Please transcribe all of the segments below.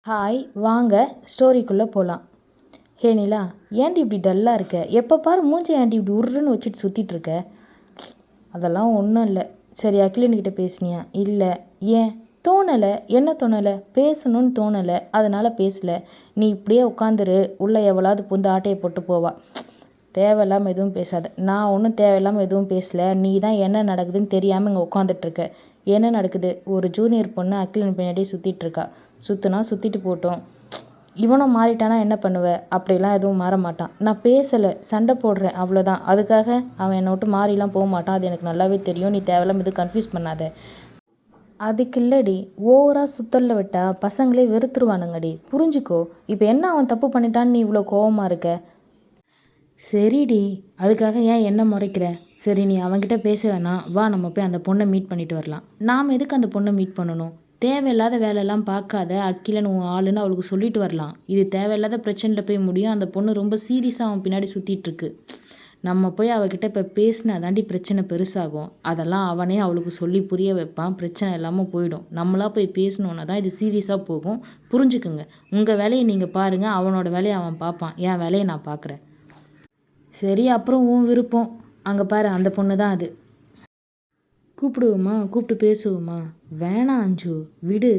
Hi வாங்க ஸ்டோரிக்குள்ளே போகலாம். ஹே நிலா, ஏன்டி இப்படி டல்லாக இருக்க? எப்போ பாரு மூஞ்சி ஏன்டி இப்படி உருன்னு வச்சுட்டு சுற்றிட்டுருக்க? அதெல்லாம் ஒன்றும் இல்லை. சரி அகிலன்கிட்ட பேசுனியா? இல்லை. ஏன்? தோணலை. என்ன தோணலை? பேசணும்னு தோணலை, அதனால் பேசலை. நீ இப்படியே உட்காந்துரு, உள்ளே எவ்வளோது புந்து ஆட்டையை போட்டு போவா. தேவையில்லாமல் எதுவும் பேசாத. நான் ஒன்றும் தேவையில்லாமல் எதுவும் பேசலை. நீ தான் என்ன நடக்குதுன்னு தெரியாமல் இங்கே உட்காந்துட்ருக்க. என்ன நடக்குது? ஒரு ஜூனியர் பொண்ணு அகிலன் பின்னாடியே சுற்றிட்டுருக்கா. சுற்றுனா சுற்றிட்டு போட்டோம். இவனும் மாறிட்டானா என்ன பண்ணுவ? அப்படிலாம் எதுவும் மாற மாட்டான். நான் பேசலை, சண்டை போடுறேன், அவ்வளோதான். அதுக்காக அவன் என்னை விட்டு மாறிலாம் போக மாட்டான். அது எனக்கு நல்லாவே தெரியும். நீ தேவையில்லாமல் எதுவும் கன்ஃபியூஸ் பண்ணாத. அதுக்கு இல்லடி, ஓவராக சுத்தலில் விட்டால் பசங்களே வெறுத்துருவானுங்கடி. புரிஞ்சுக்கோ. இப்போ என்ன அவன் தப்பு பண்ணிட்டான்னு நீ இவ்வளோ கோவமாக இருக்க? சரிடி, அதுக்காக ஏன் என்ன முறைக்கிற? சரி நீ அவன்கிட்ட பேச வேணாம், வா நம்ம போய் அந்த பொண்ணை மீட் பண்ணிட்டு வரலாம். நாம் எதுக்கு அந்த பொண்ணை மீட் பண்ணணும்? தேவையில்லாத வேலையெல்லாம் பார்க்காத, அக்கிலன் உன் ஆளுன்னு அவளுக்கு சொல்லிட்டு வரலாம். இது தேவையில்லாத பிரச்சனையில் போய் முடியும். அந்த பொண்ணு ரொம்ப சீரியஸாக அவன் பின்னாடி சுற்றிட்டுருக்கு. நம்ம போய் அவகிட்ட இப்போ பேசினா தாண்டி பிரச்சனை பெருசாகும். அதெல்லாம் அவனே அவளுக்கு சொல்லி புரிய வைப்பான். பிரச்சனை இல்லாமல் போயிடும். நம்மளாக போய் பேசணுன்னா தான் இது சீரியஸாக போகும். புரிஞ்சுக்குங்க. உங்கள் வேலையை நீங்கள் பாருங்கள், அவனோட வேலையை அவன் பார்ப்பான். என் வேலையை நான் பார்க்குறேன். சரி அப்புறம் உன் விருப்பம். அங்கே பாரு, அந்த பொண்ணு தான் அது. கூப்பிடுவோமா? கூப்பிட்டு பேசுவோமா? வேணாம் அஞ்சு, விடு.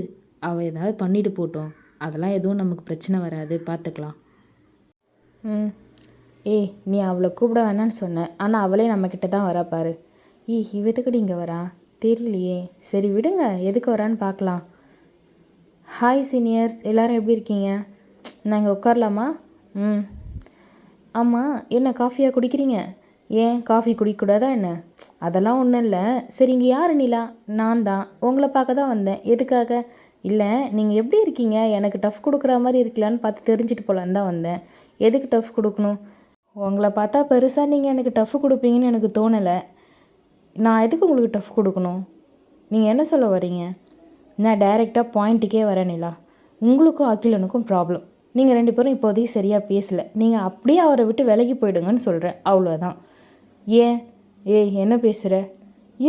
அவள் ஏதாவது பண்ணிட்டு போட்டோம். அதெல்லாம் எதுவும் நமக்கு பிரச்சனை வராது, பார்த்துக்கலாம். ஏய், நீ அவளை கூப்பிட வேணான்னு சொன்ன, ஆனால் அவளே நம்மக்கிட்ட தான் வரா பாரு. இவ எதுக்கடி இங்கே வரா? தெரியலையே. சரி விடுங்க, எதுக்கு வரான்னு பார்க்கலாம். ஹாய் சீனியர்ஸ், எல்லோரும் எப்படி இருக்கீங்க? நாங்கள் உட்காரலாமா? ஆமாம், என்ன காஃபியாக குடிக்கிறீங்க? ஏன் காஃபி குடிக்கக்கூடாதா என்ன? அதெல்லாம் ஒன்றும் இல்லை. சரி இங்கே யார் நிலா? நான் தான். உங்களை பார்க்க தான் வந்தேன். எதுக்காக? இல்லை, நீங்கள் எப்படி இருக்கீங்க, எனக்கு டஃப் கொடுக்குற மாதிரி இருக்கலான்னு பார்த்து தெரிஞ்சுட்டு போகலான்னு தான் வந்தேன். எதுக்கு டஃப் கொடுக்கணும்? உங்களை பார்த்தா பெருசாக நீங்கள் எனக்கு டஃப் கொடுப்பீங்கன்னு எனக்கு தோணலை. நான் எதுக்கு உங்களுக்கு டஃப் கொடுக்கணும்? நீங்கள் என்ன சொல்ல வரீங்க? நான் டைரெக்டாக பாயிண்ட்டுக்கே வரேன் நிலா. உங்களுக்கும் அகிலனுக்கும் ப்ராப்ளம். நீங்கள் 2 பேரும் இப்போதைக்கு சரியாக பேசலை. நீங்கள் அப்படியே அவரை விட்டு விலகி போயிடுங்கன்னு சொல்கிறேன், அவ்வளோதான். ஏன்? ஏய், என்ன பேசுகிற?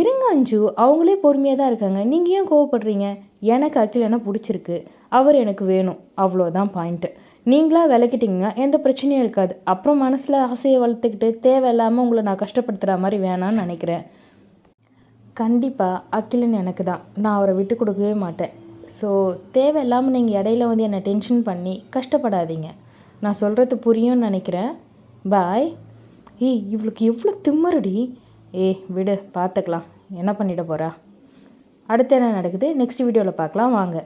இருங்க அஞ்சு, அவங்களே பொறுமையாக தான் இருக்காங்க. நீங்கள் ஏன் கோவப்படுறீங்க? எனக்கு அகிலனை பிடிச்சிருக்கு, அவர் எனக்கு வேணும், அவ்வளோதான் பாயிண்ட்டு. நீங்களாக விளக்கிட்டிங்கன்னா எந்த பிரச்சனையும் இருக்காது. அப்புறம் மனசில் ஆசையை வளர்த்துக்கிட்டு தேவையில்லாமல் உங்களை நான் கஷ்டப்படுத்துகிற மாதிரி வேணான்னு நினைக்கிறேன். கண்டிப்பாக அகிலன் எனக்கு தான். நான் அவரை விட்டு கொடுக்கவே மாட்டேன். ஸோ தேவையில்லாமல் நீங்கள் இடையில வந்து என்னை டென்ஷன் பண்ணி கஷ்டப்படாதீங்க. நான் சொல்கிறது புரியும்னு நினைக்கிறேன். பாய். இவளுக்கு எவ்வளோ திம்மருடி. விடு, பார்த்துக்கலாம். என்ன பண்ணிட போகிறா? அடுத்து என்ன நடக்குது நெக்ஸ்ட் வீடியோவில் பார்க்கலாம் வாங்க.